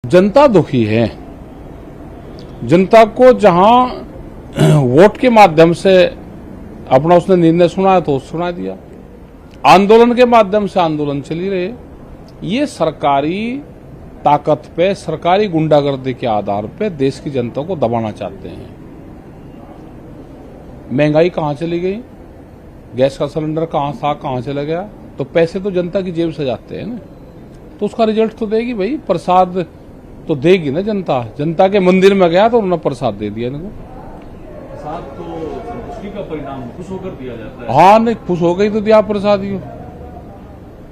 जनता दुखी है। जनता को जहां वोट के माध्यम से अपना उसने निर्णय सुनाया तो सुना दिया, आंदोलन के माध्यम से आंदोलन चली रहे। ये सरकारी ताकत पे, सरकारी गुंडागर्दी के आधार पे देश की जनता को दबाना चाहते हैं। महंगाई कहां चली गई, गैस का सिलेंडर कहां था, कहां चला गया, तो पैसे तो जनता की जेब से जाते हैं ना, तो उसका रिजल्ट तो देगी भाई, प्रसाद तो देगी ना जनता। जनता के मंदिर में गया तो उन्होंने प्रसाद दे दिया इनको। प्रसाद तो संतुष्टि का परिणाम, खुश होकर दिया जाता है। हाँ, नहीं खुश हो गई तो दिया प्रसाद ही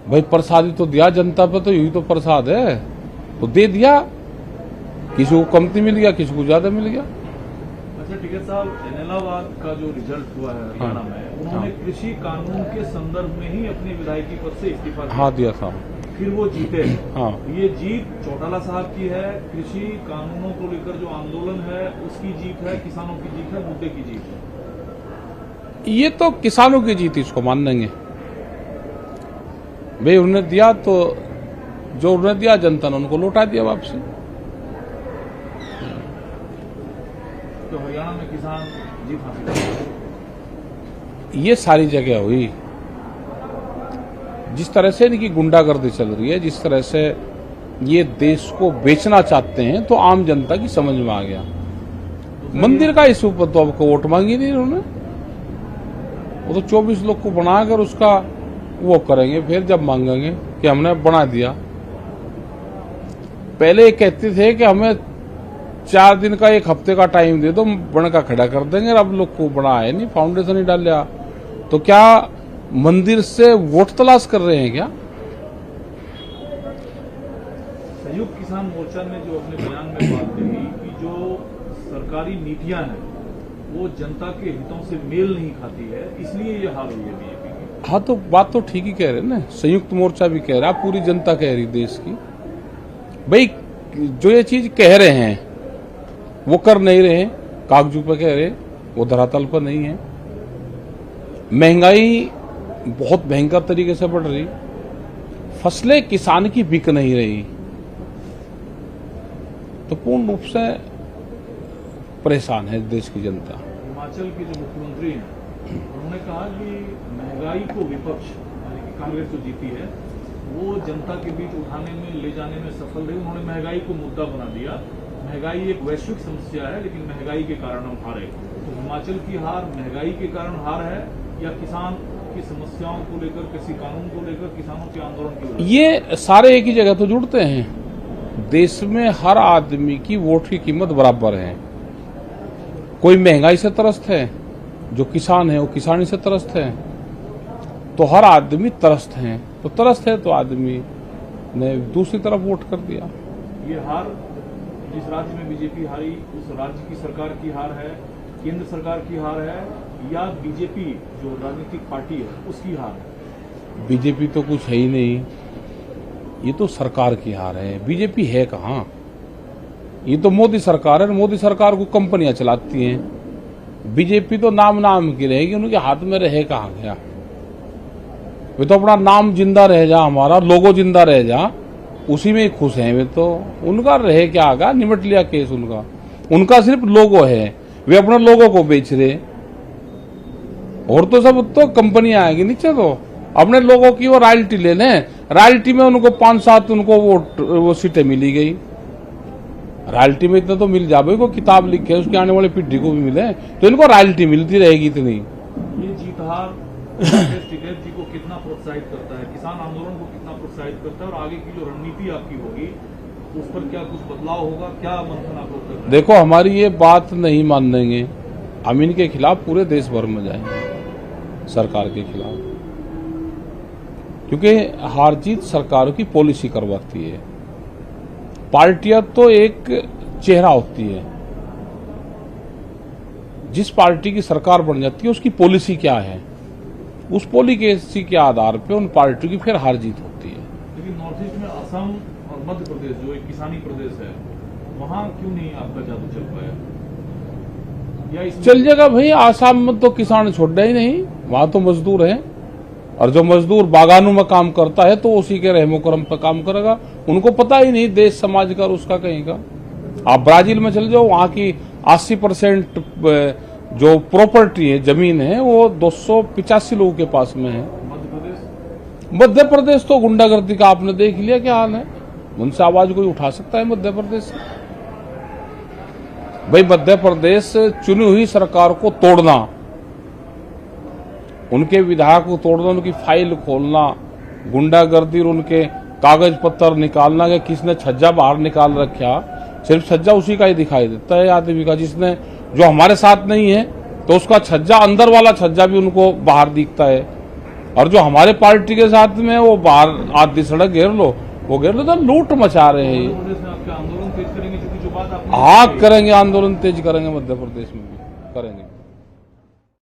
भाई, प्रसाद ही तो दिया जनता पे, तो यही तो प्रसाद है, तो दे दिया। किसी को कमती मिल गया, किसी को ज्यादा मिल गया। अच्छा टिकैत साहब, जैनेलाबाद का जो रिजल्ट हुआ है हरियाणा में, उन्होंने कृषि कानून के संदर्भ में ही अपनी विधायकी पद से इस्तीफा दिया था, फिर वो जीते। हाँ, ये जीत चौटाला साहब की है, कृषि कानूनों को लेकर जो आंदोलन है उसकी जीत है, किसानों की जीत है, मुद्दे की जीत है। ये तो किसानों की जीत, इसको मान लेंगे भाई। उन्होंने दिया तो जो उन्होंने दिया जनता ने उनको लौटा दिया वापसी। तो हरियाणा में किसान जीत हासिल कर, ये सारी जगह हुई। जिस तरह से इनकी गुंडागर्दी चल रही है, जिस तरह से ये देश को बेचना चाहते हैं, तो आम जनता की समझ में आ गया। मंदिर का इस ऊपर तो आपको वोट मांगी नहीं उन्होंने, वो तो 24 लोग को बनाकर उसका वो करेंगे, फिर जब मांगेंगे कि हमने बना दिया। पहले कहते थे कि हमें 4 दिन का, 1 हफ्ते का टाइम दे दो, बन का खड़ा कर देंगे। अब लोग को बना है नहीं, फाउंडेशन ही डाल लिया, तो क्या मंदिर से वोट तलाश कर रहे हैं क्या? संयुक्त किसान मोर्चा ने जो अपने बयान में बात कही कि जो सरकारी नीतियां हैं वो जनता के हितों से मेल नहीं खाती है, इसलिए ये हार हुई है बीजेपी की। हाँ, तो बात तो ठीक ही कह रहे हैं ना, संयुक्त मोर्चा भी कह रहा, पूरी जनता कह रही देश की। भाई जो ये चीज कह रहे हैं वो कर नहीं रहे, कागजों पर कह रहे, वो धरातल पर नहीं है। महंगाई बहुत भयंकर तरीके से बढ़ रही, फसलें किसान की बिक नहीं रही, तो पूर्ण रूप से परेशान है देश की जनता। हिमाचल के जो मुख्यमंत्री हैं उन्होंने कहा कि महंगाई को विपक्ष यानी कि कांग्रेस जो जीती है वो जनता के बीच उठाने में, ले जाने में सफल रही। उन्होंने महंगाई को मुद्दा बना दिया। महंगाई एक वैश्विक समस्या है, लेकिन महंगाई के कारण हम हारे। तो हिमाचल की हार महंगाई के कारण हार है या किसान की समस्याओं को लेकर, कृषि कानून को लेकर, किसानों के आंदोलन की वजह? ये सारे एक ही जगह तो जुड़ते हैं। देश में हर आदमी की वोट की कीमत बराबर है। कोई महंगाई से त्रस्त है, जो किसान है वो किसानी से त्रस्त है, तो हर आदमी त्रस्त है, तो त्रस्त है तो आदमी ने दूसरी तरफ वोट कर दिया। ये हार जिस राज्य में बीजेपी हारी उस राज्य की सरकार की हार है, केंद्र सरकार की हार है, या बीजेपी जो राजनीतिक पार्टी है उसकी हार है? बीजेपी तो कुछ है ही नहीं, ये तो सरकार की हार है। बीजेपी है कहाँ? ये तो मोदी सरकार है, मोदी सरकार को कंपनियां चलाती हैं। बीजेपी तो नाम की रहेगी, उनके हाथ में रहे कहाँ गया? वे तो अपना नाम जिंदा रह जा, हमारा लोगो जिंदा रह जा, उसी में ही खुश हैं वे तो। उनका रहे क्या आगा, निमट लिया केस उनका सिर्फ लोगो है, वे अपने लोगों को बेच रहे, और तो सब तो कंपनियां आएगी नीचे, तो अपने लोगों की वो रॉयल्टी ले लें। रॉयल्टी में उनको 5-7 उनको वो सीटें मिली गई। रॉयल्टी में इतना तो मिल जाए, को किताब लिखे उसके आने वाले पीढ़ी को भी मिले, तो इनको रॉयल्टी मिलती रहेगी इतनी। ये जीत हार टिकैत जी को कितना प्रोत्साहित करता है, किसान आंदोलन को कितना प्रोत्साहित करता है, और आगे की जो रणनीति आपकी होगी उस पर क्या कुछ बदलाव होगा, क्या मंथन आप लोग कर रहे हैं? देखो, हमारी ये बात नहीं मान देंगे, हम इनके खिलाफ पूरे देश भर में जाएंगे, सरकार के खिलाफ, क्योंकि हार जीत सरकारों की पॉलिसी करवाती है। पार्टियां तो एक चेहरा होती है, जिस पार्टी की सरकार बन जाती है उसकी पॉलिसी क्या है, उस पॉलिसी के आधार पे उन पार्टियों की फिर हार जीत होती है। लेकिन नॉर्थ ईस्ट में असम और मध्य प्रदेश जो एक किसानी प्रदेश है, वहां क्यों नहीं आपका जादू चल पाया? या चल जाएगा भाई, आसाम में तो किसान छोड़ ही नहीं, वहां तो मजदूर हैं। और जो मजदूर बागानों में काम करता है तो उसी के रहमो करम पर काम करेगा। उनको पता ही नहीं देश समाज का और उसका कहीं का। आप ब्राजील में चले जाओ, वहां की 80% जो प्रॉपर्टी है, जमीन है, वो 285 लोगों के पास में है। मध्य प्रदेश तो गुंडागर्दी का आपने देख लिया क्या हाल है। उनसे आवाज कोई उठा सकता है मध्य प्रदेश से? भाई मध्य प्रदेश चुनी हुई सरकार को तोड़ना, उनके विधायक को तोड़ना, उनकी फाइल खोलना, गुंडागर्दी और उनके कागज पत्र निकालना कि किसने छज्जा बाहर निकाल रखा, सिर्फ छज्जा उसी का ही दिखाई देता है आदमी का जिसने, जो हमारे साथ नहीं है तो उसका छज्जा, अंदर वाला छज्जा भी उनको बाहर दिखता है, और जो हमारे पार्टी के साथ में वो बाहर आधी सड़क घेर लो, वो घेर लो तो लूट मचा रहे हैं। आंदोलन तेज करेंगे, जो बात आपने हाँ करेंगे, आंदोलन तेज करेंगे, मध्य प्रदेश में भी करेंगे।